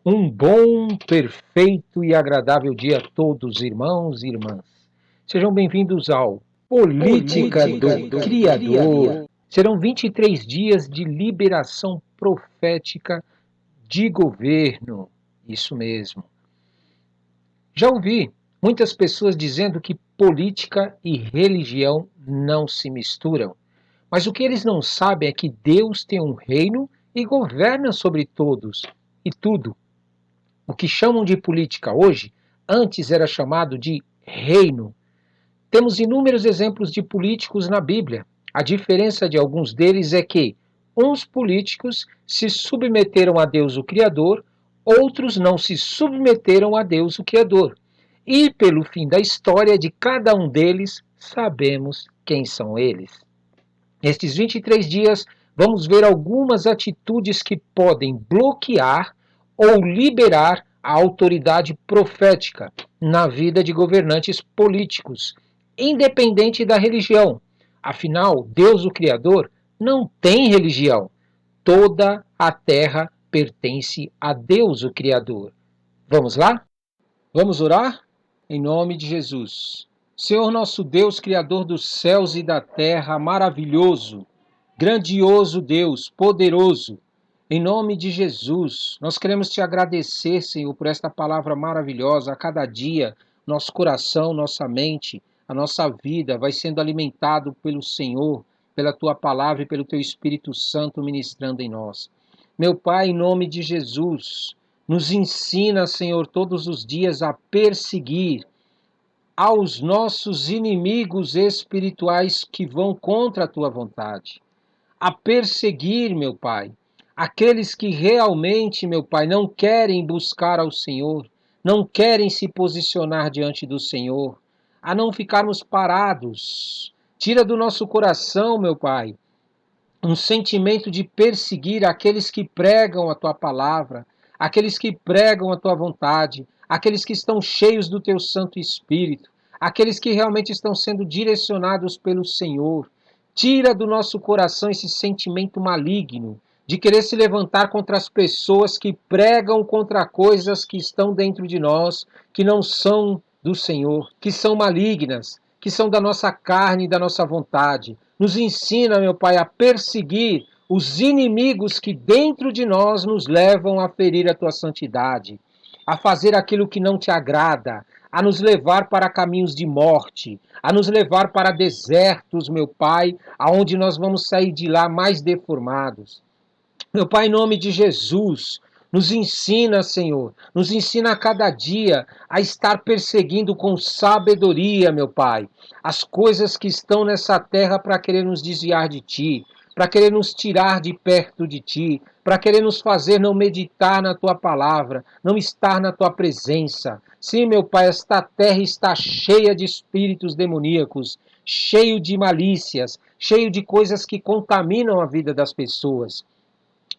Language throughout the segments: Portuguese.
Um bom, perfeito e agradável dia a todos, irmãos e irmãs. Sejam bem-vindos ao Política do Criador. Serão 23 dias de liberação profética de governo. Isso mesmo. Já ouvi muitas pessoas dizendo que política e religião não se misturam. Mas o que eles não sabem é que Deus tem um reino e governa sobre todos e tudo. O que chamam de política hoje, antes era chamado de reino. Temos inúmeros exemplos de políticos na Bíblia. A diferença de alguns deles é que uns políticos se submeteram a Deus o Criador, outros não se submeteram a Deus o Criador. E pelo fim da história de cada um deles, sabemos quem são eles. Nestes 23 dias, vamos ver algumas atitudes que podem bloquear ou liberar a autoridade profética na vida de governantes políticos, independente da religião. Afinal, Deus, o Criador, não tem religião. Toda a terra pertence a Deus, o Criador. Vamos lá? Vamos orar? Em nome de Jesus. Senhor nosso Deus, Criador dos céus e da terra, maravilhoso, grandioso Deus, poderoso, em nome de Jesus, nós queremos te agradecer, Senhor, por esta palavra maravilhosa. A cada dia, nosso coração, nossa mente, a nossa vida vai sendo alimentado pelo Senhor, pela tua palavra e pelo teu Espírito Santo ministrando em nós. Meu Pai, em nome de Jesus, nos ensina, Senhor, todos os dias a perseguir aos nossos inimigos espirituais que vão contra a tua vontade. A perseguir, meu Pai, aqueles que realmente, meu Pai, não querem buscar ao Senhor, não querem se posicionar diante do Senhor, a não ficarmos parados. Tira do nosso coração, meu Pai, um sentimento de perseguir aqueles que pregam a tua palavra, aqueles que pregam a tua vontade, aqueles que estão cheios do teu Santo Espírito, aqueles que realmente estão sendo direcionados pelo Senhor. Tira do nosso coração esse sentimento maligno de querer se levantar contra as pessoas que pregam contra coisas que estão dentro de nós, que não são do Senhor, que são malignas, que são da nossa carne e da nossa vontade. Nos ensina, meu Pai, a perseguir os inimigos que dentro de nós nos levam a ferir a tua santidade, a fazer aquilo que não te agrada, a nos levar para caminhos de morte, a nos levar para desertos, meu Pai, aonde nós vamos sair de lá mais deformados. Meu Pai, em nome de Jesus, nos ensina, Senhor, nos ensina a cada dia a estar perseguindo com sabedoria, meu Pai, as coisas que estão nessa terra para querer nos desviar de Ti, para querer nos tirar de perto de Ti, para querer nos fazer não meditar na Tua palavra, não estar na Tua presença. Sim, meu Pai, esta terra está cheia de espíritos demoníacos, cheio de malícias, cheio de coisas que contaminam a vida das pessoas.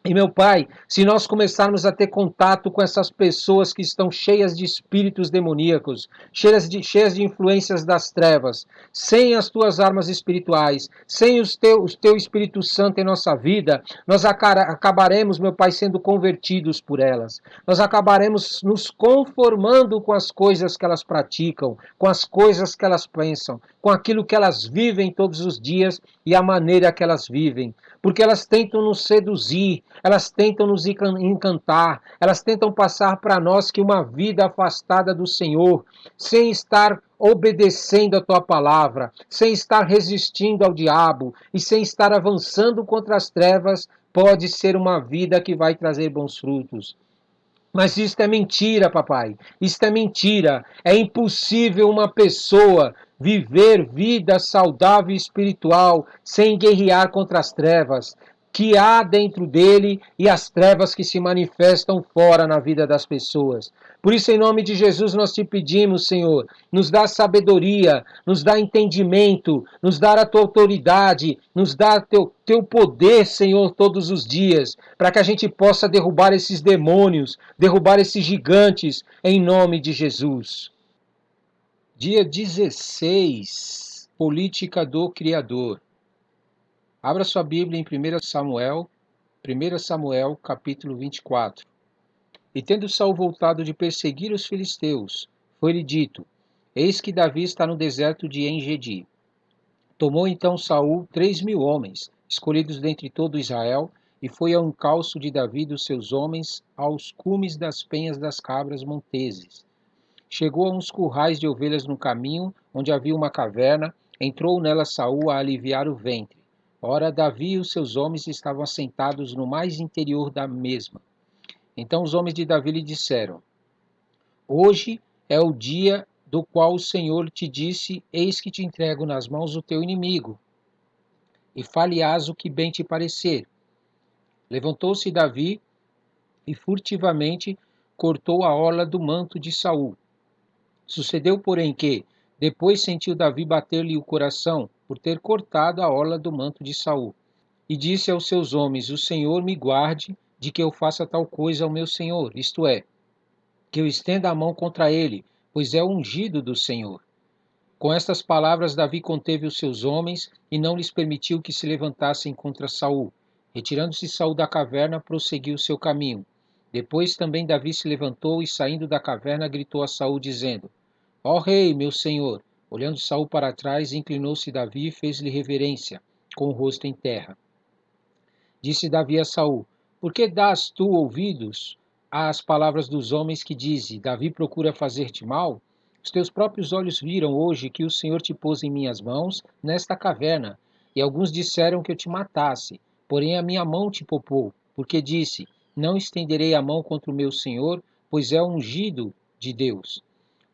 E meu Pai, se nós começarmos a ter contato com essas pessoas que estão cheias de espíritos demoníacos, cheias de influências das trevas, sem as tuas armas espirituais, sem o teu Espírito Santo em nossa vida, nós acabaremos, meu Pai, sendo convertidos por elas. Nós acabaremos nos conformando com as coisas que elas praticam, com as coisas que elas pensam, com aquilo que elas vivem todos os dias e a maneira que elas vivem. Porque elas tentam nos seduzir, elas tentam nos encantar, elas tentam passar para nós que uma vida afastada do Senhor, sem estar obedecendo a tua palavra, sem estar resistindo ao diabo e sem estar avançando contra as trevas, pode ser uma vida que vai trazer bons frutos. Mas isto é mentira, papai. Isto é mentira. É impossível uma pessoa viver vida saudável e espiritual sem guerrear contra as trevas que há dentro dele e as trevas que se manifestam fora na vida das pessoas. Por isso, em nome de Jesus, nós te pedimos, Senhor, nos dá sabedoria, nos dá entendimento, nos dá a tua autoridade, nos dá teu poder, Senhor, todos os dias, para que a gente possa derrubar esses demônios, derrubar esses gigantes, em nome de Jesus. Dia 16, Política do Criador. Abra sua Bíblia em 1 Samuel capítulo 24. E tendo Saul voltado de perseguir os filisteus, foi-lhe dito: Eis que Davi está no deserto de En-Gedi. Tomou então Saul 3.000 homens, escolhidos dentre todo Israel, e foi ao encalço de Davi dos seus homens, aos cumes das penhas das cabras monteses. Chegou a uns currais de ovelhas no caminho, onde havia uma caverna, entrou nela Saul a aliviar o ventre. Ora, Davi e os seus homens estavam assentados no mais interior da mesma. Então os homens de Davi lhe disseram: Hoje é o dia do qual o Senhor te disse: Eis que te entrego nas mãos o teu inimigo, e fale-ás o que bem te parecer. Levantou-se Davi e furtivamente cortou a orla do manto de Saul. Sucedeu, porém, que depois sentiu Davi bater-lhe o coração por ter cortado a orla do manto de Saul. E disse aos seus homens: O Senhor me guarde de que eu faça tal coisa ao meu senhor, isto é, que eu estenda a mão contra ele, pois é o ungido do Senhor. Com estas palavras, Davi conteve os seus homens e não lhes permitiu que se levantassem contra Saul. Retirando-se Saul da caverna, prosseguiu o seu caminho. Depois também Davi se levantou e, saindo da caverna, gritou a Saul, dizendo: Ó rei, meu senhor! Olhando Saul para trás, inclinou-se Davi e fez-lhe reverência, com o rosto em terra. Disse Davi a Saul: Por que dás tu ouvidos às palavras dos homens que dizem: Davi procura fazer-te mal? Os teus próprios olhos viram hoje que o Senhor te pôs em minhas mãos nesta caverna, e alguns disseram que eu te matasse, porém a minha mão te poupou, porque disse: Não estenderei a mão contra o meu senhor, pois é ungido de Deus.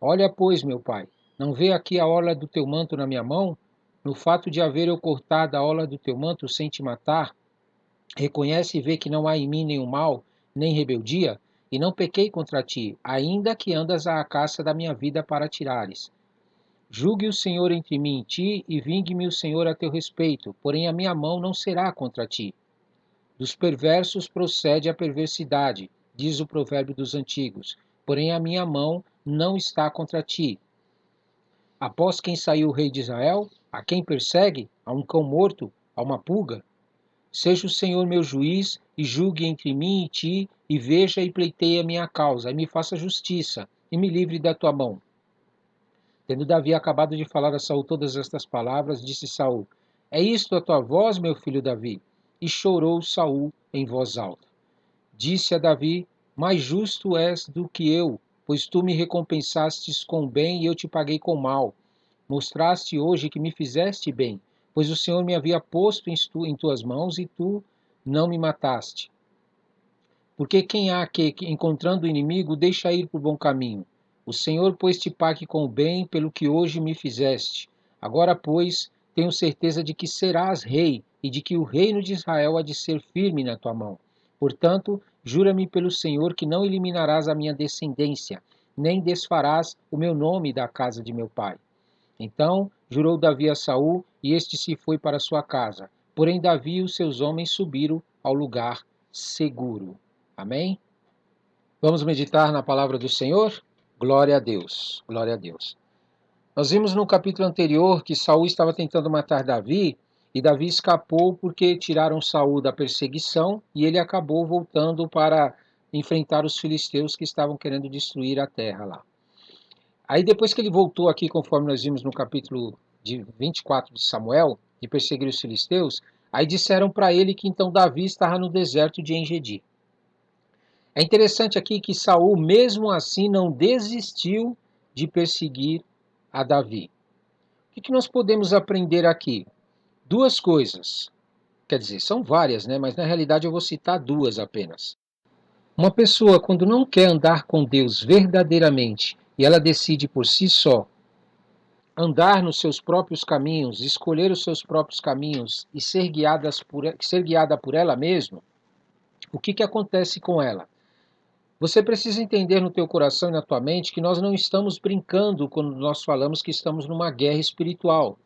Olha, pois, meu pai, não vê aqui a orla do teu manto na minha mão? No fato de haver eu cortado a orla do teu manto sem te matar, reconhece e vê que não há em mim nenhum mal, nem rebeldia, e não pequei contra ti, ainda que andas à caça da minha vida para tirares. Julgue o Senhor entre mim e ti, e vingue-me o Senhor a teu respeito, porém a minha mão não será contra ti. Dos perversos procede a perversidade, diz o provérbio dos antigos, porém a minha mão não está contra ti. Após quem saiu o rei de Israel? A quem persegue? A um cão morto? A uma pulga? Seja o Senhor meu juiz, e julgue entre mim e ti, e veja e pleiteie a minha causa, e me faça justiça, e me livre da tua mão. Tendo Davi acabado de falar a Saul todas estas palavras, disse Saul: É isto a tua voz, meu filho Davi? E chorou Saul em voz alta. Disse a Davi: Mais justo és do que eu, pois tu me recompensastes com bem e eu te paguei com mal. Mostraste hoje que me fizeste bem, pois o Senhor me havia posto em tuas mãos e tu não me mataste. Porque quem há que, encontrando o inimigo, deixa ir por bom caminho? O Senhor, pois, te pague com o bem pelo que hoje me fizeste. Agora, pois, tenho certeza de que serás rei e de que o reino de Israel há de ser firme na tua mão. Portanto, jura-me pelo Senhor que não eliminarás a minha descendência, nem desfarás o meu nome da casa de meu pai. Então jurou Davi a Saul, e este se foi para sua casa. Porém Davi e os seus homens subiram ao lugar seguro. Amém? Vamos meditar na palavra do Senhor? Glória a Deus, glória a Deus. Nós vimos no capítulo anterior que Saul estava tentando matar Davi, e Davi escapou porque tiraram Saul da perseguição, e ele acabou voltando para enfrentar os filisteus que estavam querendo destruir a terra lá. Aí depois que ele voltou aqui, conforme nós vimos no capítulo 24 de Samuel, de perseguir os filisteus, aí disseram para ele que então Davi estava no deserto de En-Gedi. É interessante aqui que Saul, mesmo assim, não desistiu de perseguir a Davi. O que nós podemos aprender aqui? Duas coisas. Quer dizer, são várias, né? Mas na realidade eu vou citar duas apenas. Uma pessoa, quando não quer andar com Deus verdadeiramente e ela decide por si só andar nos seus próprios caminhos, escolher os seus próprios caminhos e ser guiada por ela mesma, o que acontece com ela? Você precisa entender no teu coração e na tua mente que nós não estamos brincando quando nós falamos que estamos numa guerra espiritual.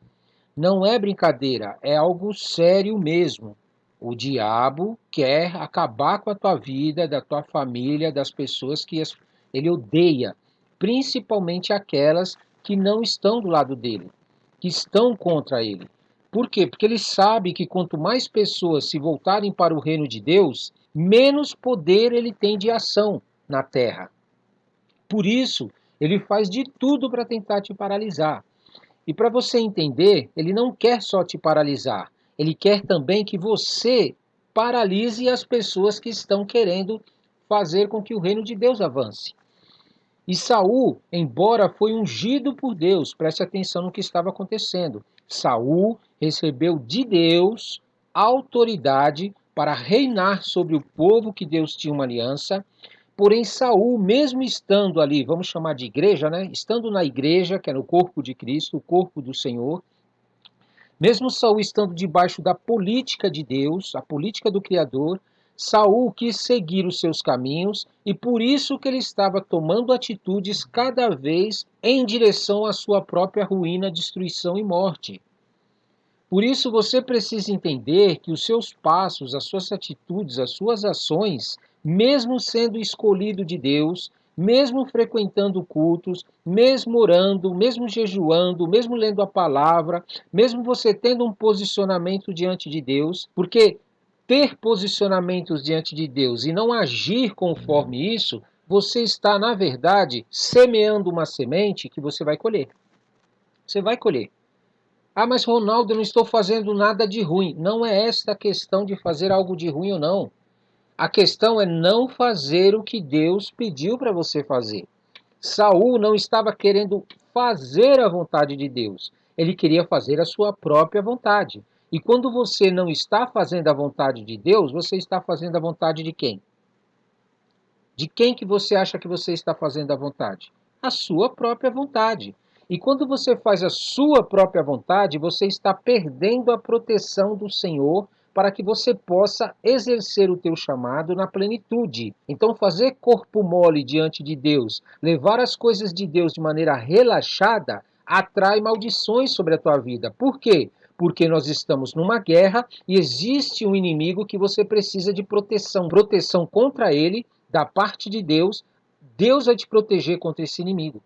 Não é brincadeira, é algo sério mesmo. O diabo quer acabar com a tua vida, da tua família, das pessoas que ele odeia, principalmente aquelas que não estão do lado dele, que estão contra ele. Por quê? Porque ele sabe que quanto mais pessoas se voltarem para o reino de Deus, menos poder ele tem de ação. na terra. Por isso, ele faz de tudo para tentar te paralisar. E para você entender, ele não quer só te paralisar, ele quer também que você paralise as pessoas que estão querendo fazer com que o reino de Deus avance. E Saul, embora foi ungido por Deus, preste atenção no que estava acontecendo. Saul recebeu de Deus autoridade para reinar sobre o povo que Deus tinha uma aliança. Porém, Saul, mesmo estando ali, vamos chamar de igreja, né? Estando na igreja, que era o corpo de Cristo, o corpo do Senhor, mesmo Saul estando debaixo da política de Deus, a política do Criador, Saul quis seguir os seus caminhos e por isso que ele estava tomando atitudes cada vez em direção à sua própria ruína, destruição e morte. Por isso você precisa entender que os seus passos, as suas atitudes, as suas ações, mesmo sendo escolhido de Deus, mesmo frequentando cultos, mesmo orando, mesmo jejuando, mesmo lendo a palavra, mesmo você tendo um posicionamento diante de Deus, porque ter posicionamentos diante de Deus e não agir conforme isso, você está, na verdade, semeando uma semente que você vai colher. Você vai colher. Ah, mas Ronaldo, eu não estou fazendo nada de ruim. Não é esta a questão de fazer algo de ruim ou não. A questão é não fazer o que Deus pediu para você fazer. Saul não estava querendo fazer a vontade de Deus. Ele queria fazer a sua própria vontade. E quando você não está fazendo a vontade de Deus, você está fazendo a vontade de quem? De quem que você acha que você está fazendo a vontade? A sua própria vontade. E quando você faz a sua própria vontade, você está perdendo a proteção do Senhor para que você possa exercer o teu chamado na plenitude. Então, fazer corpo mole diante de Deus, levar as coisas de Deus de maneira relaxada, atrai maldições sobre a tua vida. Por quê? Porque nós estamos numa guerra e existe um inimigo que você precisa de proteção. Proteção contra ele, da parte de Deus, Deus vai te proteger contra esse inimigo.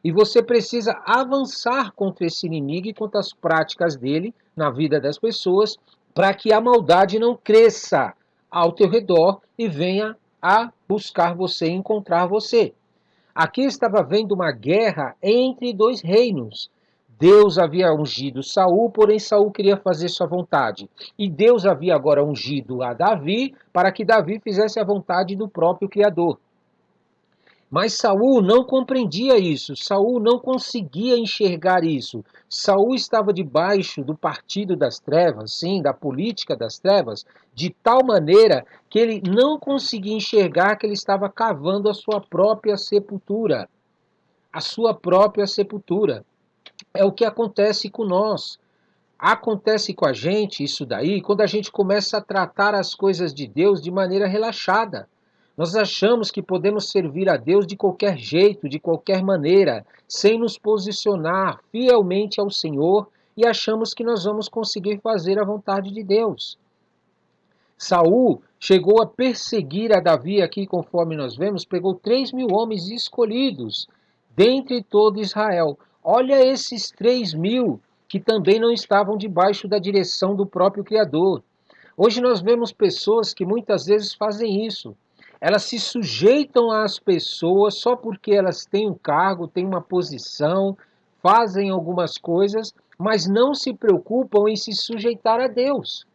E você precisa avançar contra esse inimigo e contra as práticas dele na vida das pessoas, para que a maldade não cresça ao teu redor e venha a buscar você, encontrar você. Aqui estava havendo uma guerra entre dois reinos. Deus havia ungido Saul, porém Saul queria fazer sua vontade. E Deus havia agora ungido a Davi para que Davi fizesse a vontade do próprio Criador. Mas Saul não compreendia isso, Saul não conseguia enxergar isso. Saul estava debaixo do partido das trevas, sim, da política das trevas, de tal maneira que ele não conseguia enxergar que ele estava cavando a sua própria sepultura. A sua própria sepultura. É o que acontece com nós. Acontece com a gente isso daí quando a gente começa a tratar as coisas de Deus de maneira relaxada. Nós achamos que podemos servir a Deus de qualquer jeito, de qualquer maneira, sem nos posicionar fielmente ao Senhor e achamos que nós vamos conseguir fazer a vontade de Deus. Saul chegou a perseguir a Davi aqui, conforme nós vemos, pegou 3.000 homens escolhidos dentre todo Israel. Olha esses 3.000 que também não estavam debaixo da direção do próprio Criador. Hoje nós vemos pessoas que muitas vezes fazem isso. Elas se sujeitam às pessoas só porque elas têm um cargo, têm uma posição, fazem algumas coisas, mas não se preocupam em se sujeitar a Deus.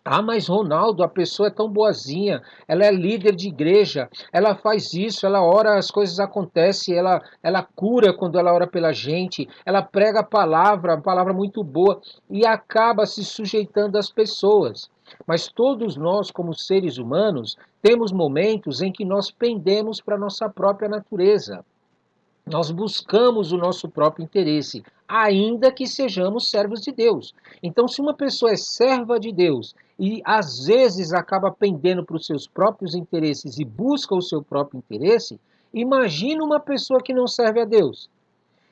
Ah, mas Ronaldo, a pessoa é tão boazinha, ela é líder de igreja, ela faz isso, ela ora, as coisas acontecem, ela cura quando ela ora pela gente, ela prega a palavra muito boa, e acaba se sujeitando às pessoas. Mas todos nós, como seres humanos, temos momentos em que nós pendemos para a nossa própria natureza. Nós buscamos o nosso próprio interesse, ainda que sejamos servos de Deus. Então, se uma pessoa é serva de Deus e às vezes acaba pendendo para os seus próprios interesses e busca o seu próprio interesse, imagina uma pessoa que não serve a Deus.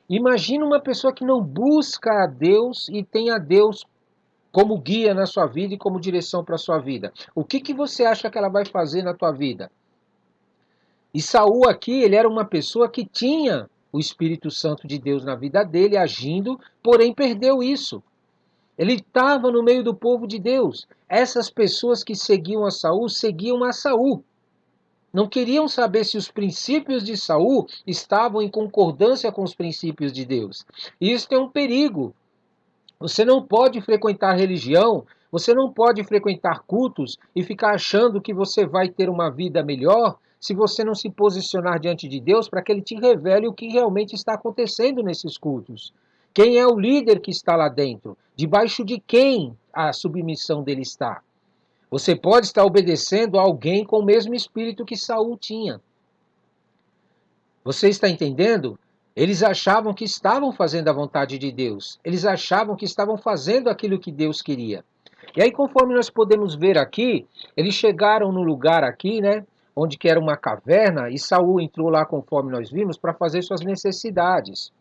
Imagina uma pessoa que não busca a Deus e tem a Deus como guia na sua vida e como direção para a sua vida. O que você acha que ela vai fazer na tua vida? E Saul aqui, ele era uma pessoa que tinha o Espírito Santo de Deus na vida dele, agindo, porém perdeu isso. Ele estava no meio do povo de Deus. Essas pessoas que seguiam a Saul, seguiam a Saul. Não queriam saber se os princípios de Saul estavam em concordância com os princípios de Deus. E isso é um perigo. Você não pode frequentar religião, você não pode frequentar cultos e ficar achando que você vai ter uma vida melhor se você não se posicionar diante de Deus para que Ele te revele o que realmente está acontecendo nesses cultos. Quem é o líder que está lá dentro? Debaixo de quem a submissão dele está? Você pode estar obedecendo a alguém com o mesmo espírito que Saul tinha. Você está entendendo? Eles achavam que estavam fazendo a vontade de Deus. Eles achavam que estavam fazendo aquilo que Deus queria. E aí, conforme nós podemos ver aqui, eles chegaram no lugar aqui, né, onde que era uma caverna, e Saul entrou lá, conforme nós vimos, para fazer suas necessidades.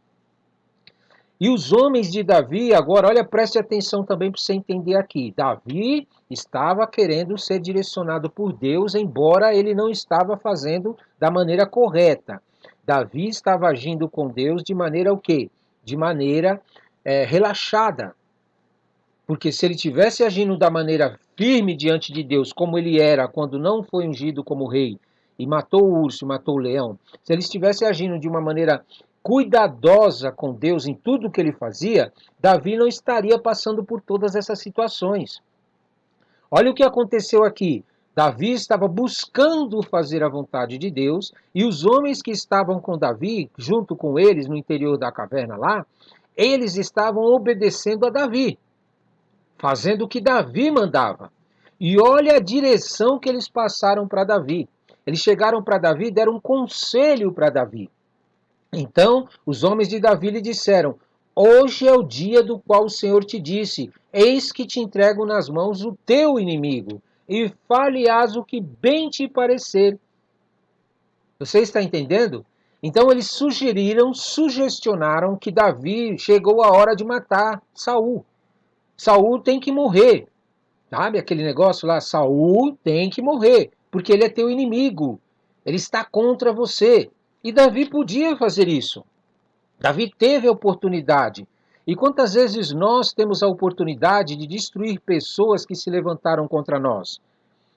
E os homens de Davi, agora, olha, preste atenção também para você entender aqui. Davi estava querendo ser direcionado por Deus, embora ele não estava fazendo da maneira correta. Davi estava agindo com Deus de maneira o quê? De maneira relaxada. Porque se ele tivesse agindo da maneira firme diante de Deus, como ele era quando não foi ungido como rei, e matou o urso, matou o leão, se ele estivesse agindo de uma maneira cuidadosa com Deus em tudo que ele fazia, Davi não estaria passando por todas essas situações. Olha o que aconteceu aqui. Davi estava buscando fazer a vontade de Deus, e os homens que estavam com Davi, junto com eles no interior da caverna lá, eles estavam obedecendo a Davi, fazendo o que Davi mandava. E olha a direção que eles passaram para Davi. Eles chegaram para Davi e deram um conselho para Davi. Então os homens de Davi lhe disseram: hoje é o dia do qual o Senhor te disse: eis que te entrego nas mãos o teu inimigo, e fale-ás o que bem te parecer. Você está entendendo? Então eles sugestionaram que Davi chegou a hora de matar Saul. Saul tem que morrer. Sabe aquele negócio lá? Saul tem que morrer, porque ele é teu inimigo. Ele está contra você. E Davi podia fazer isso. Davi teve a oportunidade. E quantas vezes nós temos a oportunidade de destruir pessoas que se levantaram contra nós?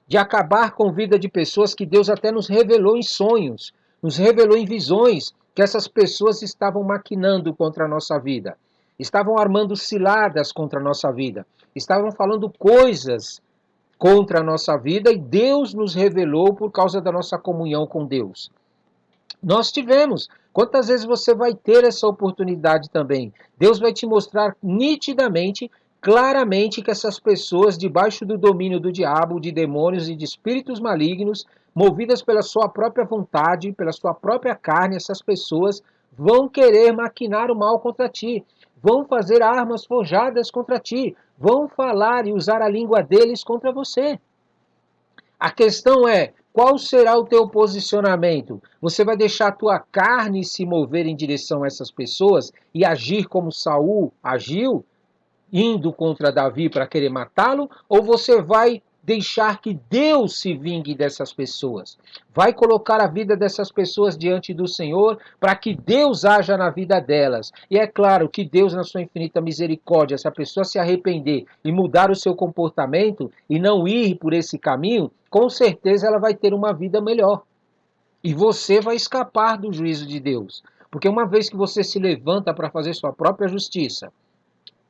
De acabar com a vida de pessoas que Deus até nos revelou em sonhos, nos revelou em visões, que essas pessoas estavam maquinando contra a nossa vida, estavam armando ciladas contra a nossa vida, estavam falando coisas contra a nossa vida, e Deus nos revelou por causa da nossa comunhão com Deus. Nós tivemos. Quantas vezes você vai ter essa oportunidade também? Deus vai te mostrar nitidamente, claramente, que essas pessoas debaixo do domínio do diabo, de demônios e de espíritos malignos, movidas pela sua própria vontade, pela sua própria carne, essas pessoas vão querer maquinar o mal contra ti, vão fazer armas forjadas contra ti, vão falar e usar a língua deles contra você. A questão é: qual será o teu posicionamento? Você vai deixar a tua carne se mover em direção a essas pessoas e agir como Saul agiu, indo contra Davi para querer matá-lo? Ou você vai deixar que Deus se vingue dessas pessoas? Vai colocar a vida dessas pessoas diante do Senhor para que Deus haja na vida delas. E é claro que Deus, na sua infinita misericórdia, se a pessoa se arrepender e mudar o seu comportamento e não ir por esse caminho, com certeza ela vai ter uma vida melhor. E você vai escapar do juízo de Deus. Porque uma vez que você se levanta para fazer sua própria justiça,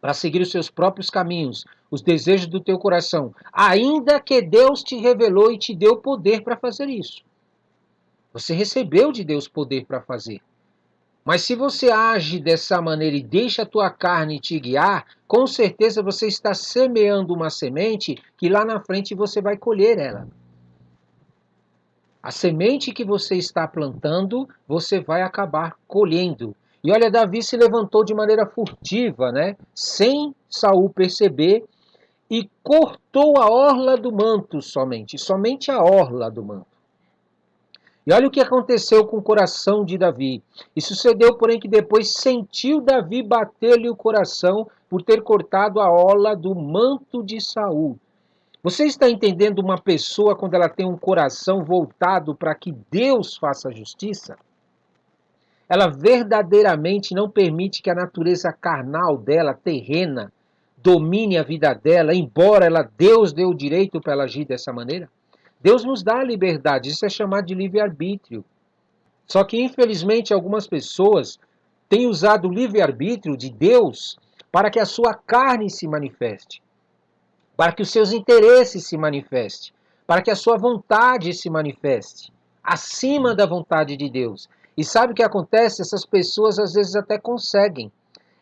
para seguir os seus próprios caminhos, os desejos do teu coração, ainda que Deus te revelou e te deu poder para fazer isso. Você recebeu de Deus poder para fazer. Mas se você age dessa maneira e deixa a tua carne te guiar, com certeza você está semeando uma semente que lá na frente você vai colher ela. A semente que você está plantando, você vai acabar colhendo. E olha, Davi se levantou de maneira furtiva, né? Sem Saul perceber, e cortou a orla do manto somente a orla do manto. E olha o que aconteceu com o coração de Davi. E sucedeu, porém, que depois sentiu Davi bater-lhe o coração por ter cortado a orla do manto de Saul. Você está entendendo uma pessoa quando ela tem um coração voltado para que Deus faça justiça? Ela verdadeiramente não permite que a natureza carnal dela, terrena, domine a vida dela, embora Deus dê o direito para ela agir dessa maneira? Deus nos dá a liberdade, isso é chamado de livre-arbítrio. Só que, infelizmente, algumas pessoas têm usado o livre-arbítrio de Deus para que a sua carne se manifeste, para que os seus interesses se manifestem, para que a sua vontade se manifeste, acima da vontade de Deus. E sabe o que acontece? Essas pessoas às vezes até conseguem.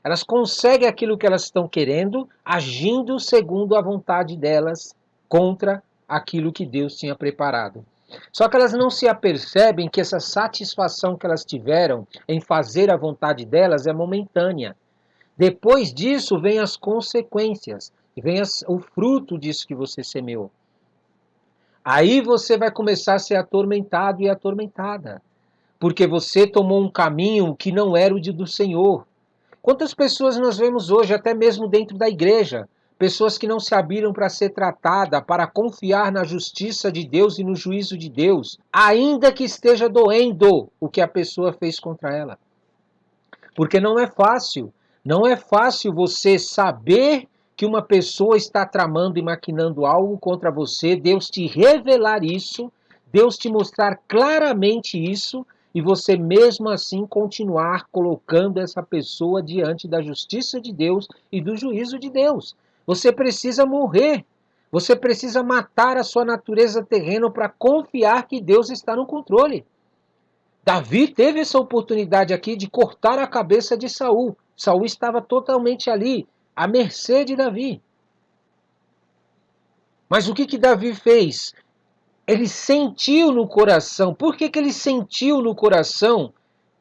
Elas conseguem aquilo que elas estão querendo, agindo segundo a vontade delas, contra aquilo que Deus tinha preparado. Só que elas não se apercebem que essa satisfação que elas tiveram em fazer a vontade delas é momentânea. Depois disso vem as consequências, vem o fruto disso que você semeou. Aí você vai começar a ser atormentado e atormentada, porque você tomou um caminho que não era o do Senhor. Quantas pessoas nós vemos hoje, até mesmo dentro da igreja, pessoas que não se abriram para ser tratada, para confiar na justiça de Deus e no juízo de Deus, ainda que esteja doendo o que a pessoa fez contra ela. Porque não é fácil. Não é fácil você saber que uma pessoa está tramando e maquinando algo contra você, Deus te revelar isso, Deus te mostrar claramente isso, e você mesmo assim continuar colocando essa pessoa diante da justiça de Deus e do juízo de Deus. Você precisa morrer. Você precisa matar a sua natureza terrena para confiar que Deus está no controle. Davi teve essa oportunidade aqui de cortar a cabeça de Saul. Saul estava totalmente ali, à mercê de Davi. Mas o que Davi fez? Ele sentiu no coração. Por que ele sentiu no coração,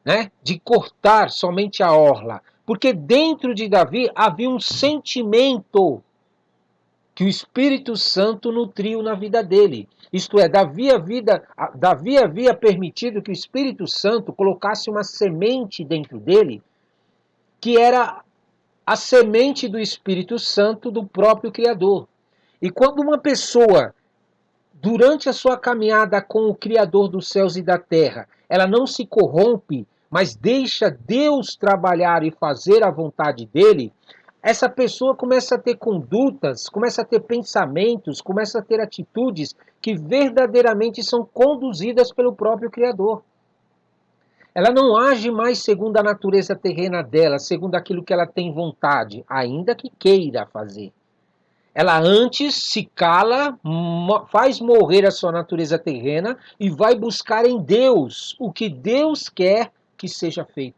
né, de cortar somente a orla? Porque dentro de Davi havia um sentimento que o Espírito Santo nutriu na vida dele. Isto é, Davi havia permitido que o Espírito Santo colocasse uma semente dentro dele, que era a semente do Espírito Santo do próprio Criador. E quando uma pessoa, durante a sua caminhada com o Criador dos céus e da terra, ela não se corrompe, mas deixa Deus trabalhar e fazer a vontade dele, essa pessoa começa a ter condutas, começa a ter pensamentos, começa a ter atitudes que verdadeiramente são conduzidas pelo próprio Criador. Ela não age mais segundo a natureza terrena dela, segundo aquilo que ela tem vontade, ainda que queira fazer. Ela antes se cala, faz morrer a sua natureza terrena e vai buscar em Deus o que Deus quer que seja feito.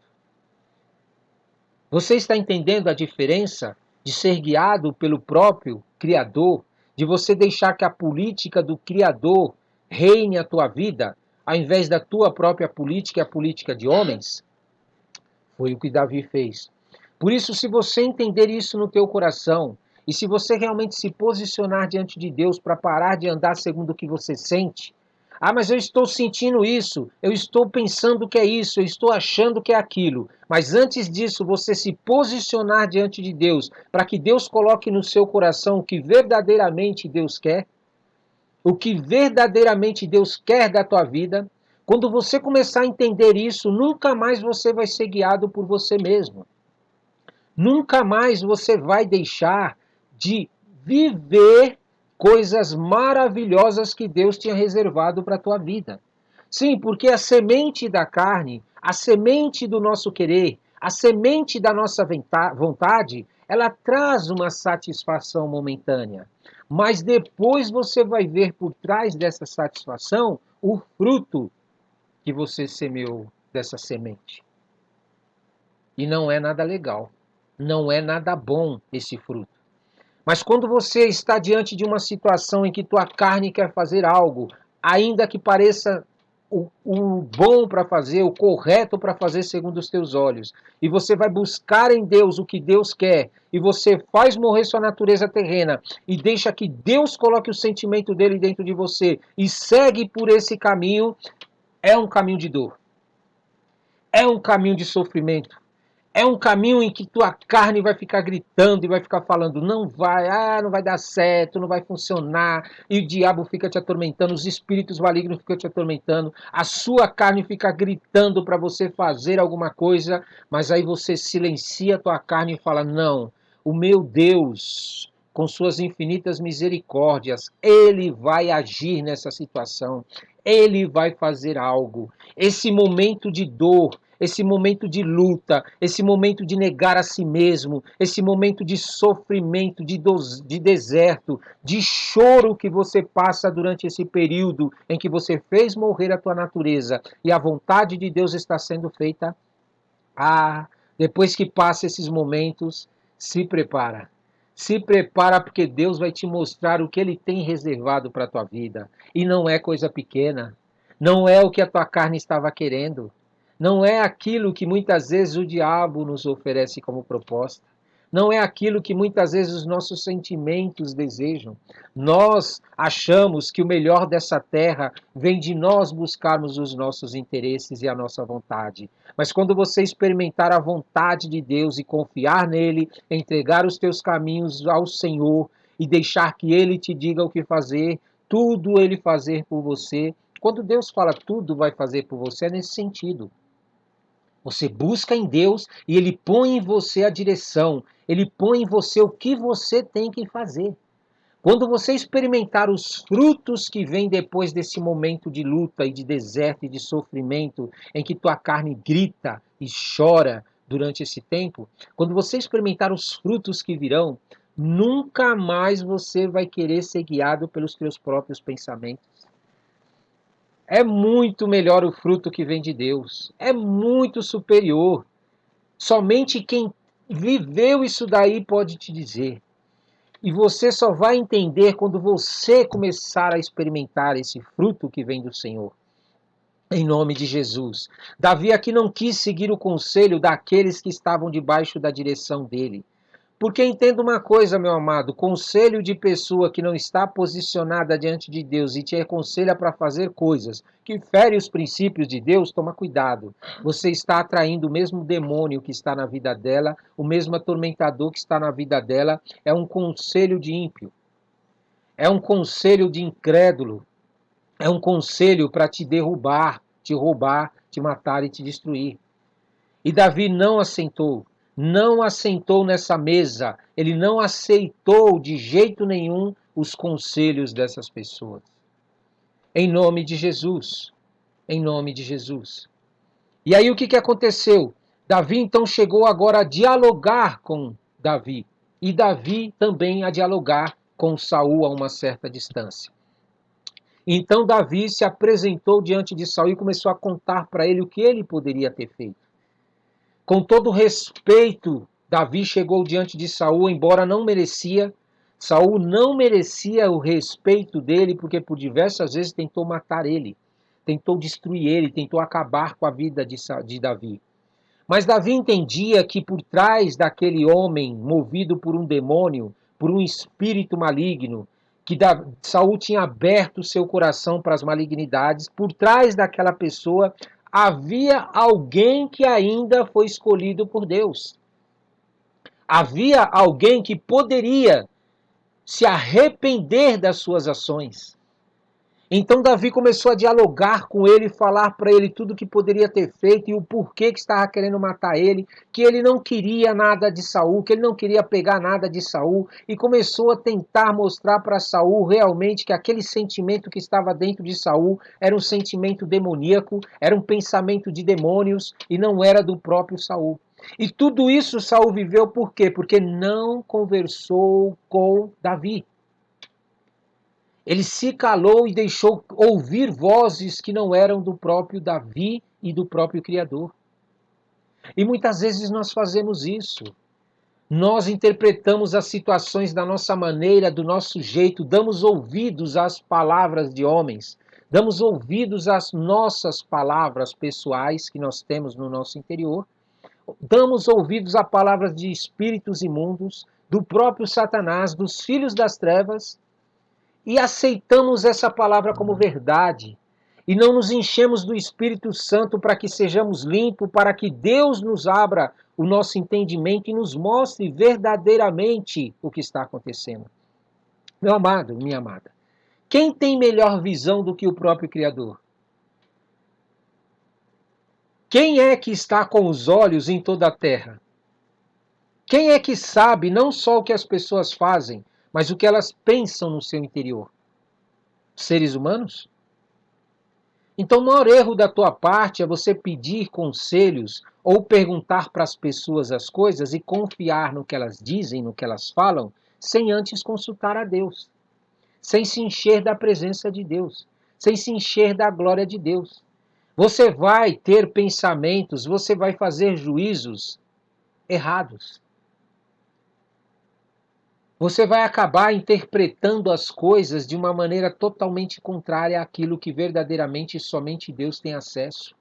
Você está entendendo a diferença de ser guiado pelo próprio Criador, de você deixar que a política do Criador reine a tua vida, ao invés da tua própria política e a política de homens? Foi o que Davi fez. Por isso, se você entender isso no teu coração, e se você realmente se posicionar diante de Deus para parar de andar segundo o que você sente, mas eu estou sentindo isso, eu estou pensando que é isso, eu estou achando que é aquilo. Mas antes disso, você se posicionar diante de Deus, para que Deus coloque no seu coração o que verdadeiramente Deus quer, o que verdadeiramente Deus quer da tua vida. Quando você começar a entender isso, nunca mais você vai ser guiado por você mesmo. Nunca mais você vai deixar de viver coisas maravilhosas que Deus tinha reservado para a tua vida. Sim, porque a semente da carne, a semente do nosso querer, a semente da nossa vontade, ela traz uma satisfação momentânea. Mas depois você vai ver por trás dessa satisfação o fruto que você semeou dessa semente. E não é nada legal. Não é nada bom esse fruto. Mas quando você está diante de uma situação em que tua carne quer fazer algo, ainda que pareça o bom para fazer, o correto para fazer segundo os teus olhos, e você vai buscar em Deus o que Deus quer, e você faz morrer sua natureza terrena, e deixa que Deus coloque o sentimento dele dentro de você, e segue por esse caminho, é um caminho de dor. É um caminho de sofrimento. É um caminho em que tua carne vai ficar gritando e vai ficar falando, não vai, não vai dar certo, não vai funcionar, e o diabo fica te atormentando, os espíritos malignos ficam te atormentando, a sua carne fica gritando para você fazer alguma coisa, mas aí você silencia a tua carne e fala, não, o meu Deus com suas infinitas misericórdias, Ele vai agir nessa situação. Ele vai fazer algo. Esse momento de dor, esse momento de luta, esse momento de negar a si mesmo, esse momento de sofrimento, de deserto, de choro que você passa durante esse período em que você fez morrer a tua natureza e a vontade de Deus está sendo feita. Depois que passa esses momentos, se prepara. Se prepara porque Deus vai te mostrar o que Ele tem reservado para a tua vida. E não é coisa pequena. Não é o que a tua carne estava querendo. Não é aquilo que muitas vezes o diabo nos oferece como proposta. Não é aquilo que muitas vezes os nossos sentimentos desejam. Nós achamos que o melhor dessa terra vem de nós buscarmos os nossos interesses e a nossa vontade. Mas quando você experimentar a vontade de Deus e confiar nele, entregar os teus caminhos ao Senhor e deixar que ele te diga o que fazer, tudo ele fazer por você. Quando Deus fala tudo vai fazer por você, é nesse sentido. Você busca em Deus e Ele põe em você a direção. Ele põe em você o que você tem que fazer. Quando você experimentar os frutos que vêm depois desse momento de luta e de deserto e de sofrimento, em que tua carne grita e chora durante esse tempo, quando você experimentar os frutos que virão, nunca mais você vai querer ser guiado pelos teus próprios pensamentos. É muito melhor o fruto que vem de Deus. É muito superior. Somente quem viveu isso daí pode te dizer. E você só vai entender quando você começar a experimentar esse fruto que vem do Senhor. Em nome de Jesus. Davi aqui não quis seguir o conselho daqueles que estavam debaixo da direção dele. Porque entenda uma coisa, meu amado, conselho de pessoa que não está posicionada diante de Deus e te aconselha para fazer coisas que ferem os princípios de Deus, toma cuidado. Você está atraindo o mesmo demônio que está na vida dela, o mesmo atormentador que está na vida dela. É um conselho de ímpio. É um conselho de incrédulo. É um conselho para te derrubar, te roubar, te matar e te destruir. E Davi não assentou nessa mesa, ele não aceitou de jeito nenhum os conselhos dessas pessoas. Em nome de Jesus, em nome de Jesus. E aí o que aconteceu? Davi então chegou agora a dialogar com Davi, e Davi também a dialogar com Saul a uma certa distância. Então Davi se apresentou diante de Saul e começou a contar para ele o que ele poderia ter feito. Com todo respeito, Davi chegou diante de Saul, embora não merecia. Saul não merecia o respeito dele, porque por diversas vezes tentou matar ele, tentou destruir ele, tentou acabar com a vida de Davi. Mas Davi entendia que por trás daquele homem movido por um demônio, por um espírito maligno, que Saul tinha aberto seu coração para as malignidades, por trás daquela pessoa havia alguém que ainda foi escolhido por Deus. Havia alguém que poderia se arrepender das suas ações. Então Davi começou a dialogar com ele, falar para ele tudo que poderia ter feito e o porquê que estava querendo matar ele, que ele não queria nada de Saul, que ele não queria pegar nada de Saul, e começou a tentar mostrar para Saul realmente que aquele sentimento que estava dentro de Saul era um sentimento demoníaco, era um pensamento de demônios e não era do próprio Saul. E tudo isso Saul viveu por quê? Porque não conversou com Davi. Ele se calou e deixou ouvir vozes que não eram do próprio Davi e do próprio Criador. E muitas vezes nós fazemos isso. Nós interpretamos as situações da nossa maneira, do nosso jeito, damos ouvidos às palavras de homens, damos ouvidos às nossas palavras pessoais que nós temos no nosso interior, damos ouvidos a palavras de espíritos imundos, do próprio Satanás, dos filhos das trevas, e aceitamos essa palavra como verdade. E não nos enchemos do Espírito Santo para que sejamos limpos, para que Deus nos abra o nosso entendimento e nos mostre verdadeiramente o que está acontecendo. Meu amado, minha amada, quem tem melhor visão do que o próprio Criador? Quem é que está com os olhos em toda a terra? Quem é que sabe não só o que as pessoas fazem, mas o que elas pensam no seu interior. Seres humanos? Então, o maior erro da tua parte é você pedir conselhos ou perguntar para as pessoas as coisas e confiar no que elas dizem, no que elas falam, sem antes consultar a Deus, sem se encher da presença de Deus, sem se encher da glória de Deus. Você vai ter pensamentos, você vai fazer juízos errados. Você vai acabar interpretando as coisas de uma maneira totalmente contrária àquilo que verdadeiramente somente Deus tem acesso.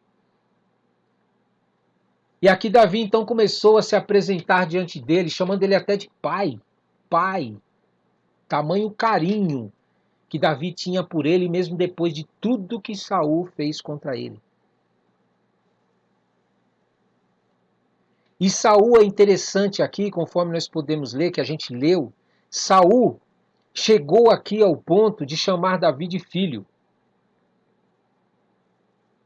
E aqui Davi então começou a se apresentar diante dele, chamando ele até de pai. Pai. Tamanho carinho que Davi tinha por ele, mesmo depois de tudo que Saul fez contra ele. E Saul é interessante aqui, conforme nós podemos ler, que a gente leu, Saul chegou aqui ao ponto de chamar Davi de filho.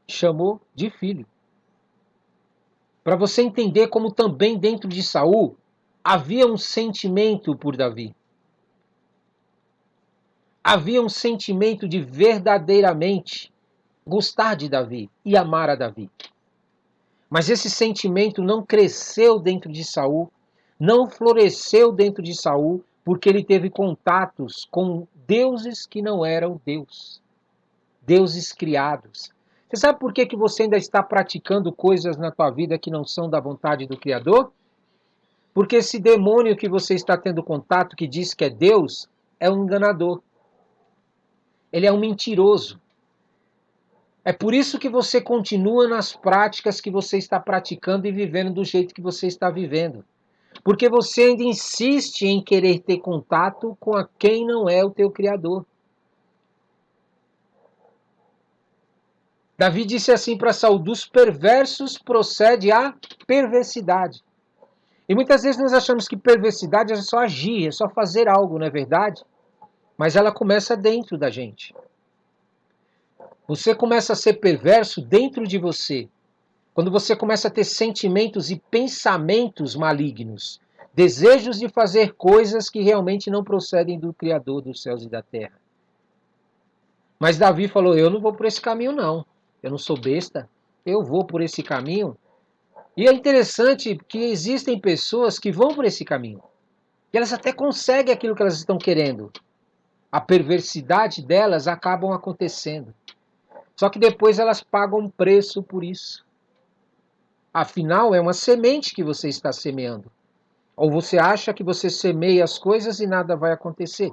Chamou de filho. Para você entender como também dentro de Saul havia um sentimento por Davi. Havia um sentimento de verdadeiramente gostar de Davi e amar a Davi. Mas esse sentimento não cresceu dentro de Saul, não floresceu dentro de Saul, porque ele teve contatos com deuses que não eram Deus, deuses criados. Você sabe por que você ainda está praticando coisas na tua vida que não são da vontade do Criador? Porque esse demônio que você está tendo contato, que diz que é Deus, é um enganador. Ele é um mentiroso. É por isso que você continua nas práticas que você está praticando e vivendo do jeito que você está vivendo. Porque você ainda insiste em querer ter contato com quem não é o teu Criador. Davi disse assim para Saul: dos perversos procede a perversidade. E muitas vezes nós achamos que perversidade é só agir, é só fazer algo, não é verdade? Mas ela começa dentro da gente. Você começa a ser perverso dentro de você. Quando você começa a ter sentimentos e pensamentos malignos, desejos de fazer coisas que realmente não procedem do Criador dos céus e da terra. Mas Davi falou: eu não vou por esse caminho não. Eu não sou besta. Eu vou por esse caminho. E é interessante que existem pessoas que vão por esse caminho. E elas até conseguem aquilo que elas estão querendo. A perversidade delas acabam acontecendo. Só que depois elas pagam um preço por isso. Afinal, é uma semente que você está semeando. Ou você acha que você semeia as coisas e nada vai acontecer.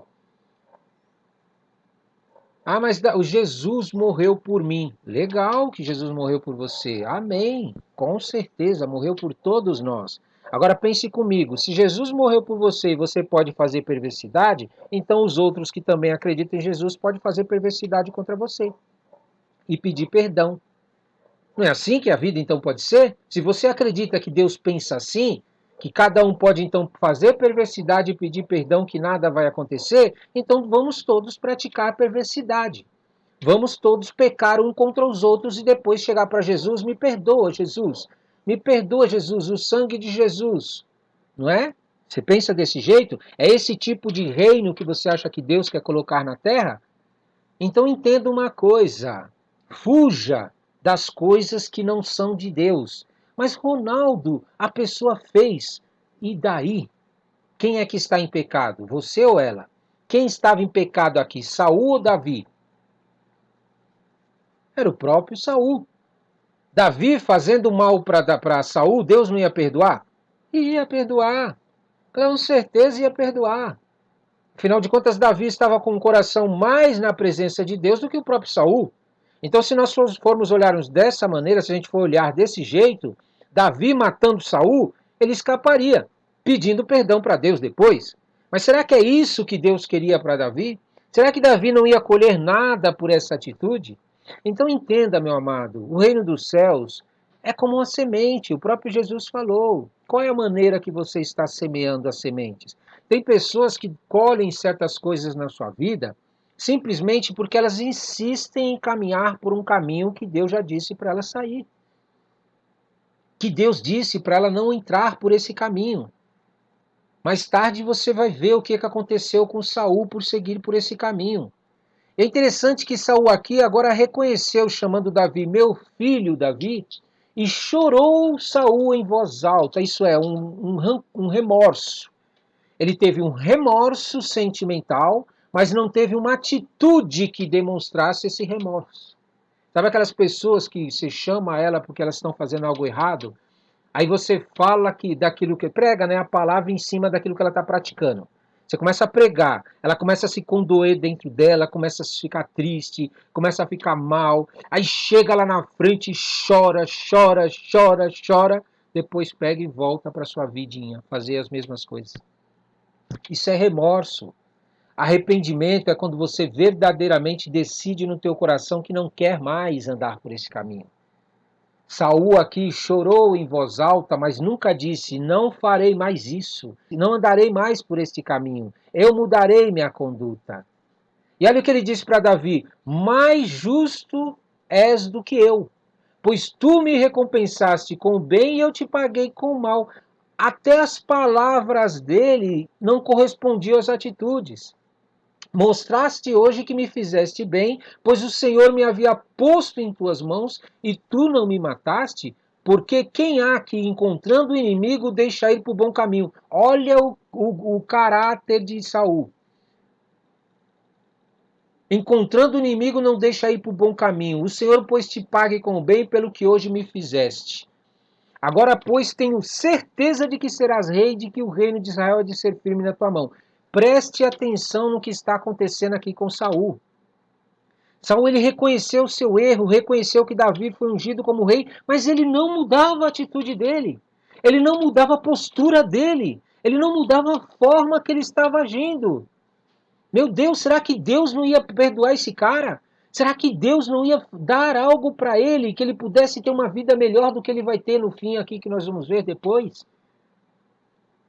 Ah, mas o Jesus morreu por mim. Legal que Jesus morreu por você. Amém. Com certeza, morreu por todos nós. Agora pense comigo, se Jesus morreu por você e você pode fazer perversidade, então os outros que também acreditam em Jesus podem fazer perversidade contra você e pedir perdão. Não é assim que a vida então pode ser? Se você acredita que Deus pensa assim, que cada um pode então fazer perversidade e pedir perdão que nada vai acontecer, então vamos todos praticar a perversidade. Vamos todos pecar um contra os outros e depois chegar para Jesus: me perdoa, Jesus. Me perdoa, Jesus, o sangue de Jesus. Não é? Você pensa desse jeito? É esse tipo de reino que você acha que Deus quer colocar na terra? Então entenda uma coisa: fuja das coisas que não são de Deus. Mas Ronaldo, a pessoa fez, e daí? Quem é que está em pecado? Você ou ela? Quem estava em pecado aqui, Saul ou Davi? Era o próprio Saul. Davi fazendo mal para Saul, Deus não ia perdoar? Ia perdoar. Com certeza ia perdoar. Afinal de contas, Davi estava com o coração mais na presença de Deus do que o próprio Saul. Então, se nós formos olharmos dessa maneira, se a gente for olhar desse jeito, Davi matando Saul, ele escaparia, pedindo perdão para Deus depois. Mas será que é isso que Deus queria para Davi? Será que Davi não ia colher nada por essa atitude? Então entenda, meu amado, o reino dos céus é como uma semente, o próprio Jesus falou. Qual é a maneira que você está semeando as sementes? Tem pessoas que colhem certas coisas na sua vida simplesmente porque elas insistem em caminhar por um caminho que Deus já disse para ela sair. Que Deus disse para ela não entrar por esse caminho. Mais tarde você vai ver o que aconteceu com Saul por seguir por esse caminho. É interessante que Saul aqui agora reconheceu, chamando Davi, meu filho Davi, e chorou Saul em voz alta, isso é, um remorso. Ele teve um remorso sentimental, mas não teve uma atitude que demonstrasse esse remorso. Sabe aquelas pessoas que você chama ela porque elas estão fazendo algo errado? Aí você fala que daquilo que prega, né, a palavra em cima daquilo que ela está praticando. Você começa a pregar, ela começa a se condoer dentro dela, começa a ficar triste, começa a ficar mal. Aí chega lá na frente e chora, chora, chora, chora. Depois pega e volta para sua vidinha, fazer as mesmas coisas. Isso é remorso. Arrependimento é quando você verdadeiramente decide no teu coração que não quer mais andar por esse caminho. Saul aqui chorou em voz alta, mas nunca disse, não farei mais isso, não andarei mais por este caminho, eu mudarei minha conduta. E olha o que ele disse para Davi, mais justo és do que eu, pois tu me recompensaste com o bem e eu te paguei com o mal. Até as palavras dele não correspondiam às atitudes. Mostraste hoje que me fizeste bem, pois o Senhor me havia posto em tuas mãos e tu não me mataste, porque quem há que, encontrando o inimigo, deixa ir para o bom caminho? Olha o caráter de Saul. Encontrando o inimigo, não deixa ir para o bom caminho. O Senhor, pois, te pague com o bem pelo que hoje me fizeste. Agora, pois, tenho certeza de que serás rei, de que o reino de Israel é de ser firme na tua mão. Preste atenção no que está acontecendo aqui com Saul. Saul ele reconheceu o seu erro, reconheceu que Davi foi ungido como rei, mas ele não mudava a atitude dele. Ele não mudava a postura dele. Ele não mudava a forma que ele estava agindo. Meu Deus, será que Deus não ia perdoar esse cara? Será que Deus não ia dar algo para ele, que ele pudesse ter uma vida melhor do que ele vai ter no fim aqui que nós vamos ver depois?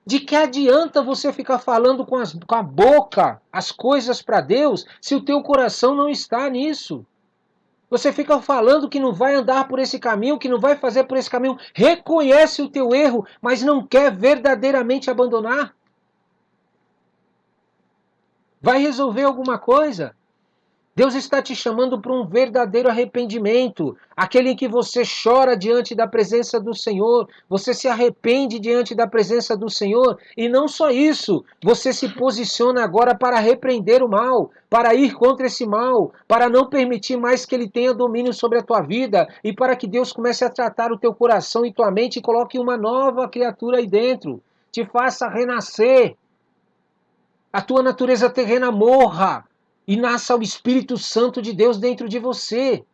De que adianta você ficar falando com a boca as coisas para Deus se o teu coração não está nisso? Você fica falando que não vai andar por esse caminho, que não vai fazer por esse caminho. Reconhece o teu erro, mas não quer verdadeiramente abandonar. Vai resolver alguma coisa? Deus está te chamando para um verdadeiro arrependimento, aquele em que você chora diante da presença do Senhor, você se arrepende diante da presença do Senhor, e não só isso, você se posiciona agora para repreender o mal, para ir contra esse mal, para não permitir mais que ele tenha domínio sobre a tua vida, e para que Deus comece a tratar o teu coração e tua mente e coloque uma nova criatura aí dentro, te faça renascer, a tua natureza terrena morra, e nasça o Espírito Santo de Deus dentro de você.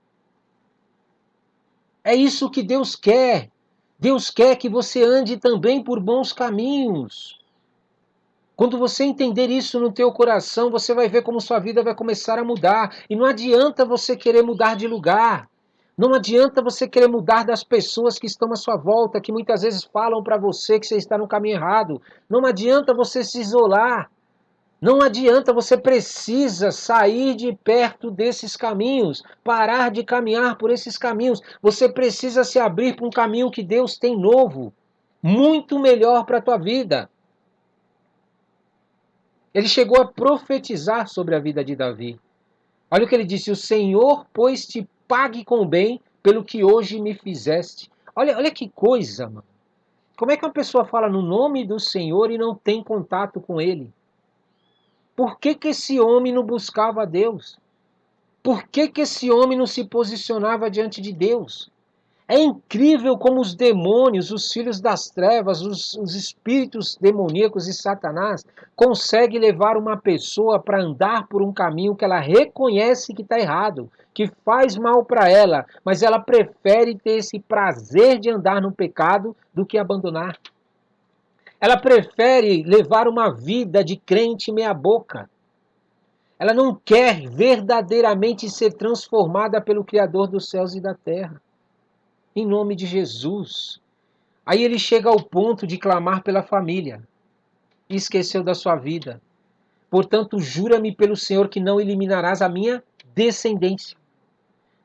É isso que Deus quer. Deus quer que você ande também por bons caminhos. Quando você entender isso no teu coração, você vai ver como sua vida vai começar a mudar. E não adianta você querer mudar de lugar. Não adianta você querer mudar das pessoas que estão à sua volta, que muitas vezes falam para você que você está no caminho errado. Não adianta você se isolar. Não adianta, você precisa sair de perto desses caminhos, parar de caminhar por esses caminhos. Você precisa se abrir para um caminho que Deus tem novo, muito melhor para a tua vida. Ele chegou a profetizar sobre a vida de Davi. Olha o que ele disse: o Senhor, pois, te pague com o bem pelo que hoje me fizeste. Olha que coisa, mano. Como é que uma pessoa fala no nome do Senhor e não tem contato com ele? Por que esse homem não buscava a Deus? Por que esse homem não se posicionava diante de Deus? É incrível como os demônios, os filhos das trevas, os espíritos demoníacos e Satanás conseguem levar uma pessoa para andar por um caminho que ela reconhece que está errado, que faz mal para ela, mas ela prefere ter esse prazer de andar no pecado do que abandonar. Ela prefere levar uma vida de crente meia-boca. Ela não quer verdadeiramente ser transformada pelo Criador dos céus e da terra. Em nome de Jesus. Aí ele chega ao ponto de clamar pela família. E esqueceu da sua vida. Portanto, jura-me pelo Senhor que não eliminarás a minha descendência.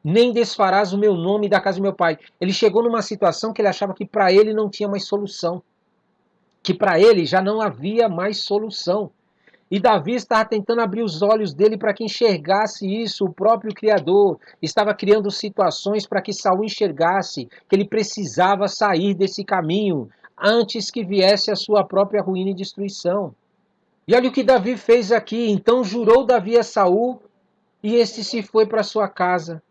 Nem desfarás o meu nome da casa do meu pai. Ele chegou numa situação que ele achava que para ele não tinha mais solução. que para ele já não havia mais solução. E Davi estava tentando abrir os olhos dele para que enxergasse isso. O próprio Criador estava criando situações para que Saul enxergasse que ele precisava sair desse caminho antes que viesse a sua própria ruína e destruição. E olha o que Davi fez aqui. Então jurou Davi a Saul, e este se foi para sua casa.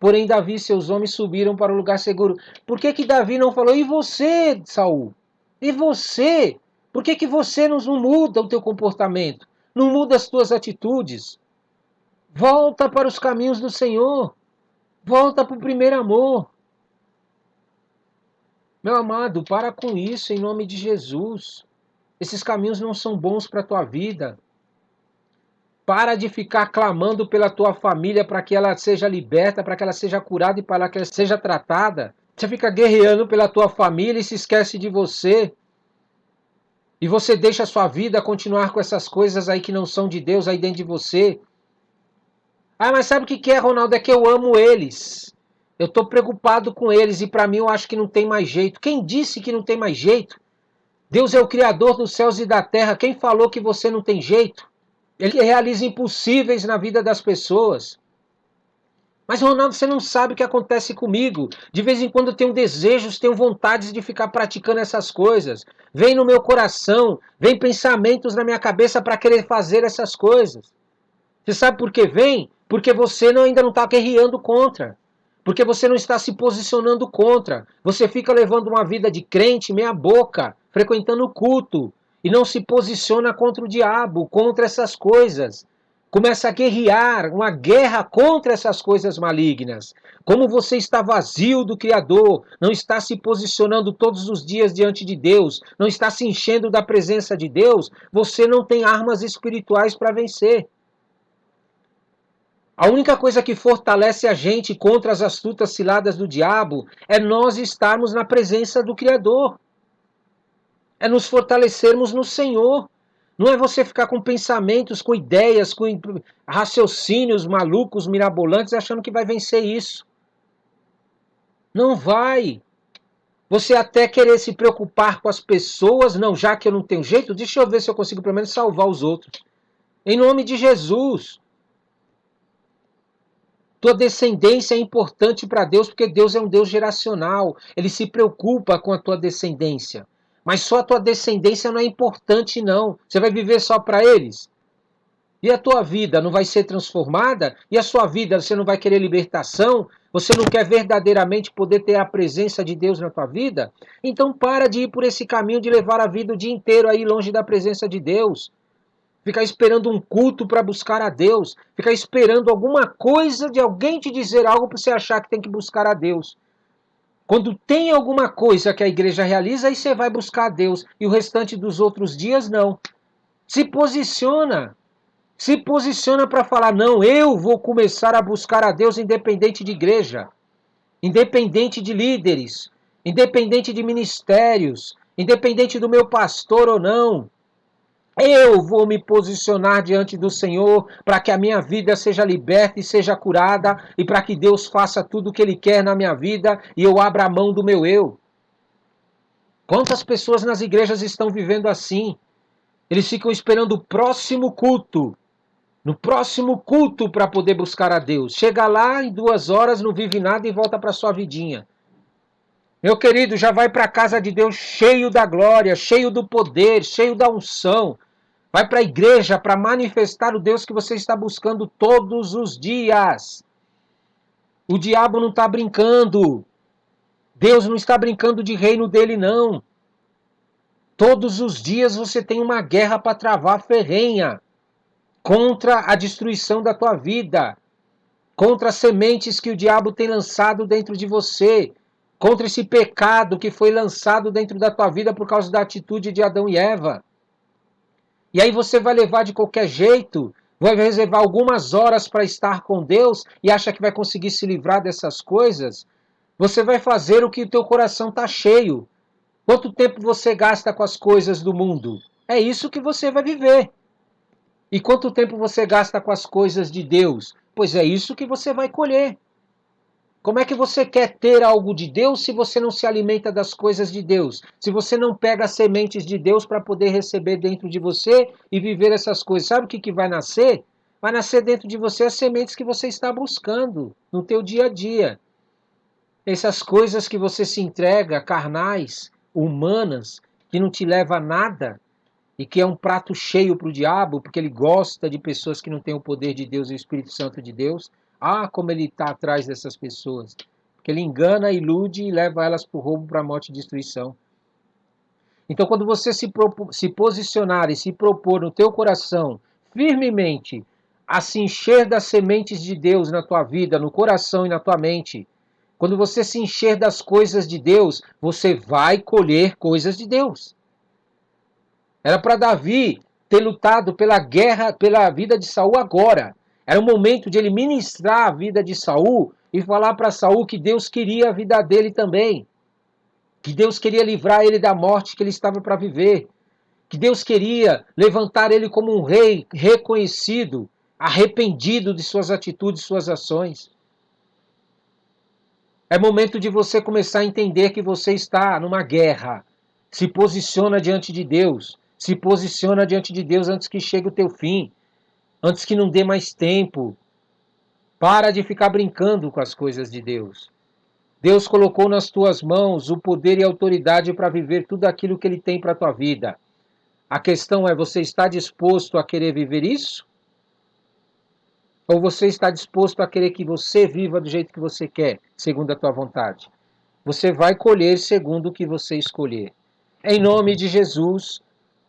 Porém Davi e seus homens subiram para o lugar seguro. Por que Davi não falou: e você, Saul? E você? Por que você não muda o teu comportamento? Não muda as tuas atitudes? Volta para os caminhos do Senhor. Volta para o primeiro amor. Meu amado, para com isso em nome de Jesus. Esses caminhos não são bons para a tua vida. Para de ficar clamando pela tua família para que ela seja liberta, para que ela seja curada e para que ela seja tratada. Você fica guerreando pela tua família e se esquece de você. E você deixa a sua vida continuar com essas coisas aí que não são de Deus aí dentro de você. Ah, mas sabe o que é, Ronaldo? É que eu amo eles. Eu estou preocupado com eles e para mim eu acho que não tem mais jeito. Quem disse que não tem mais jeito? Deus é o Criador dos céus e da terra. Quem falou que você não tem jeito? Ele realiza impossíveis na vida das pessoas. Mas, Ronaldo, você não sabe o que acontece comigo. De vez em quando eu tenho desejos, tenho vontades de ficar praticando essas coisas. Vem no meu coração, vem pensamentos na minha cabeça para querer fazer essas coisas. Você sabe por que vem? Porque você ainda não está guerreando contra. Porque você não está se posicionando contra. Você fica levando uma vida de crente meia boca, frequentando o culto, e não se posiciona contra o diabo, contra essas coisas. Começa a guerrear, uma guerra contra essas coisas malignas. Como você está vazio do Criador, não está se posicionando todos os dias diante de Deus, não está se enchendo da presença de Deus, você não tem armas espirituais para vencer. A única coisa que fortalece a gente contra as astutas ciladas do diabo é nós estarmos na presença do Criador. É nos fortalecermos no Senhor. Não é você ficar com pensamentos, com ideias, com raciocínios malucos, mirabolantes, achando que vai vencer isso. Não vai. Você até querer se preocupar com as pessoas, não, já que eu não tenho jeito, deixa eu ver se eu consigo pelo menos salvar os outros. Em nome de Jesus. Tua descendência é importante para Deus, porque Deus é um Deus geracional. Ele se preocupa com a tua descendência. Mas só a tua descendência não é importante, não. Você vai viver só para eles? E a tua vida não vai ser transformada? E a sua vida, você não vai querer libertação? Você não quer verdadeiramente poder ter a presença de Deus na tua vida? Então para de ir por esse caminho de levar a vida o dia inteiro aí longe da presença de Deus. Ficar esperando um culto para buscar a Deus. Ficar esperando alguma coisa de alguém te dizer algo para você achar que tem que buscar a Deus. Quando tem alguma coisa que a igreja realiza, aí você vai buscar a Deus. E o restante dos outros dias, não. Se posiciona. Se posiciona para falar, não, eu vou começar a buscar a Deus independente de igreja. Independente de líderes. Independente de ministérios. Independente do meu pastor ou não. Eu vou me posicionar diante do Senhor para que a minha vida seja liberta e seja curada e para que Deus faça tudo o que Ele quer na minha vida e eu abra a mão do meu eu. Quantas pessoas nas igrejas estão vivendo assim? Eles ficam esperando o próximo culto, no próximo culto para poder buscar a Deus. Chega lá em 2 horas, não vive nada e volta para sua vidinha. Meu querido, já vai para a casa de Deus cheio da glória, cheio do poder, cheio da unção. Vai para a igreja para manifestar o Deus que você está buscando todos os dias. O diabo não está brincando. Deus não está brincando de reino dele, não. Todos os dias você tem uma guerra para travar ferrenha contra a destruição da tua vida, contra as sementes que o diabo tem lançado dentro de você, contra esse pecado que foi lançado dentro da tua vida por causa da atitude de Adão e Eva. E aí você vai levar de qualquer jeito, vai reservar algumas horas para estar com Deus e acha que vai conseguir se livrar dessas coisas. Você vai fazer o que o teu coração está cheio. Quanto tempo você gasta com as coisas do mundo? É isso que você vai viver. E quanto tempo você gasta com as coisas de Deus? Pois é isso que você vai colher. Como é que você quer ter algo de Deus se você não se alimenta das coisas de Deus? Se você não pega as sementes de Deus para poder receber dentro de você e viver essas coisas? Sabe o que vai nascer? Vai nascer dentro de você as sementes que você está buscando no teu dia a dia. Essas coisas que você se entrega, carnais, humanas, que não te leva a nada e que é um prato cheio para o diabo, porque ele gosta de pessoas que não têm o poder de Deus e o Espírito Santo de Deus. Ah, como ele está atrás dessas pessoas. Porque ele engana, ilude e leva elas para o roubo, para a morte e destruição. Então, quando você se posicionar e se propor no teu coração, firmemente, a se encher das sementes de Deus na tua vida, no coração e na tua mente, quando você se encher das coisas de Deus, você vai colher coisas de Deus. Era para Davi ter lutado pela guerra, pela vida de Saul agora. Era o momento de ele ministrar a vida de Saul e falar para Saul que Deus queria a vida dele também. Que Deus queria livrar ele da morte que ele estava para viver. Que Deus queria levantar ele como um rei reconhecido, arrependido de suas atitudes, suas ações. É momento de você começar a entender que você está numa guerra. Se posiciona diante de Deus. Se posiciona diante de Deus antes que chegue o teu fim. Antes que não dê mais tempo. Para de ficar brincando com as coisas de Deus. Deus colocou nas tuas mãos o poder e a autoridade para viver tudo aquilo que Ele tem para a tua vida. A questão é, você está disposto a querer viver isso? Ou você está disposto a querer que você viva do jeito que você quer, segundo a tua vontade? Você vai colher segundo o que você escolher. Em nome de Jesus,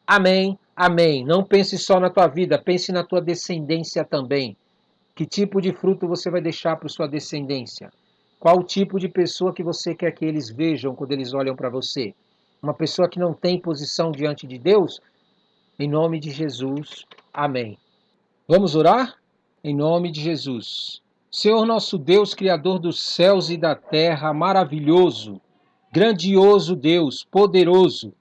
amém, amém. Não pense só na tua vida, pense na tua descendência também. Que tipo de fruto você vai deixar para sua descendência? Qual o tipo de pessoa que você quer que eles vejam quando eles olham para você? Uma pessoa que não tem posição diante de Deus? Em nome de Jesus, amém. Vamos orar? Em nome de Jesus. Senhor nosso Deus, Criador dos céus e da terra, maravilhoso, grandioso Deus, poderoso,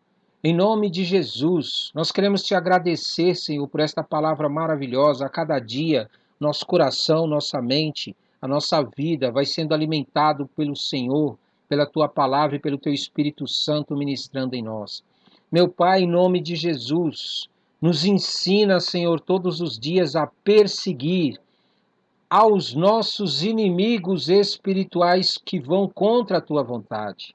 em nome de Jesus, nós queremos te agradecer, Senhor, por esta palavra maravilhosa. A cada dia, nosso coração, nossa mente, a nossa vida vai sendo alimentado pelo Senhor, pela tua palavra e pelo teu Espírito Santo ministrando em nós. Meu Pai, em nome de Jesus, nos ensina, Senhor, todos os dias a perseguir aos nossos inimigos espirituais que vão contra a tua vontade.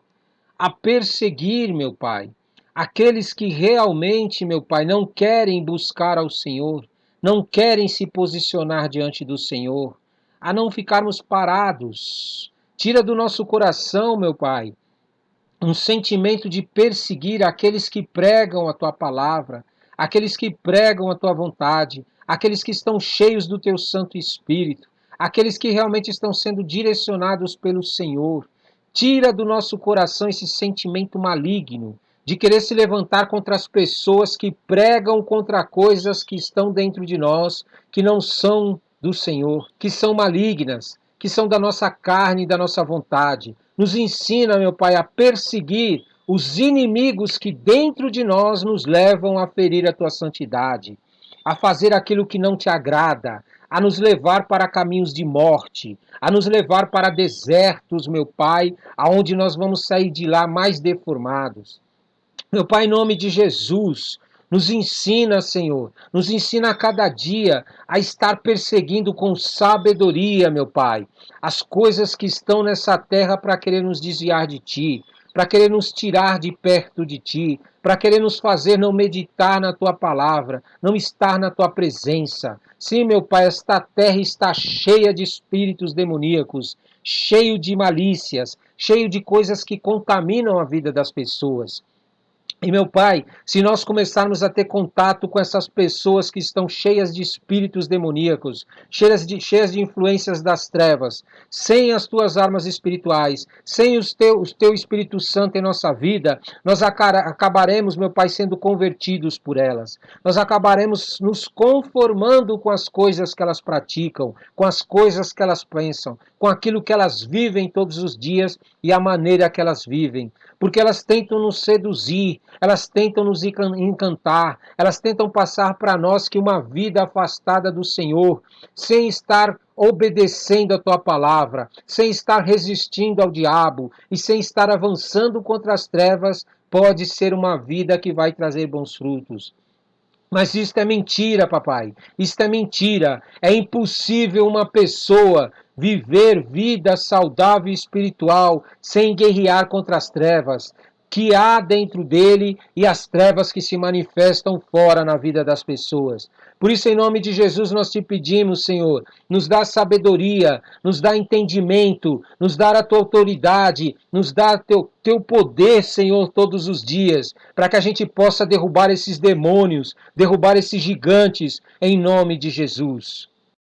A perseguir, meu Pai, aqueles que realmente, meu Pai, não querem buscar ao Senhor, não querem se posicionar diante do Senhor, a não ficarmos parados. Tira do nosso coração, meu Pai, um sentimento de perseguir aqueles que pregam a tua palavra, aqueles que pregam a tua vontade, aqueles que estão cheios do teu Santo Espírito, aqueles que realmente estão sendo direcionados pelo Senhor. Tira do nosso coração esse sentimento maligno de querer se levantar contra as pessoas que pregam contra coisas que estão dentro de nós, que não são do Senhor, que são malignas, que são da nossa carne e da nossa vontade. Nos ensina, meu Pai, a perseguir os inimigos que dentro de nós nos levam a ferir a tua santidade, a fazer aquilo que não te agrada, a nos levar para caminhos de morte, a nos levar para desertos, meu Pai, aonde nós vamos sair de lá mais deformados. Meu Pai, em nome de Jesus, nos ensina, Senhor, nos ensina a cada dia a estar perseguindo com sabedoria, meu Pai, as coisas que estão nessa terra para querer nos desviar de Ti, para querer nos tirar de perto de Ti, para querer nos fazer não meditar na Tua palavra, não estar na Tua presença. Sim, meu Pai, esta terra está cheia de espíritos demoníacos, cheio de malícias, cheio de coisas que contaminam a vida das pessoas. E meu Pai, se nós começarmos a ter contato com essas pessoas que estão cheias de espíritos demoníacos, cheias de influências das trevas, sem as tuas armas espirituais, sem o teu Espírito Santo em nossa vida, nós acabaremos, meu Pai, sendo convertidos por elas. Nós acabaremos nos conformando com as coisas que elas praticam, com as coisas que elas pensam, com aquilo que elas vivem todos os dias e a maneira que elas vivem. Porque elas tentam nos seduzir, elas tentam nos encantar, elas tentam passar para nós que uma vida afastada do Senhor, sem estar obedecendo a tua palavra, sem estar resistindo ao diabo e sem estar avançando contra as trevas, pode ser uma vida que vai trazer bons frutos. Mas isto é mentira, papai. Isto é mentira. É impossível uma pessoa viver vida saudável e espiritual sem guerrear contra as trevas que há dentro dele e as trevas que se manifestam fora na vida das pessoas. Por isso, em nome de Jesus, nós te pedimos, Senhor, nos dá sabedoria, nos dá entendimento, nos dá a tua autoridade, nos dá teu poder, Senhor, todos os dias, para que a gente possa derrubar esses demônios, derrubar esses gigantes, em nome de Jesus.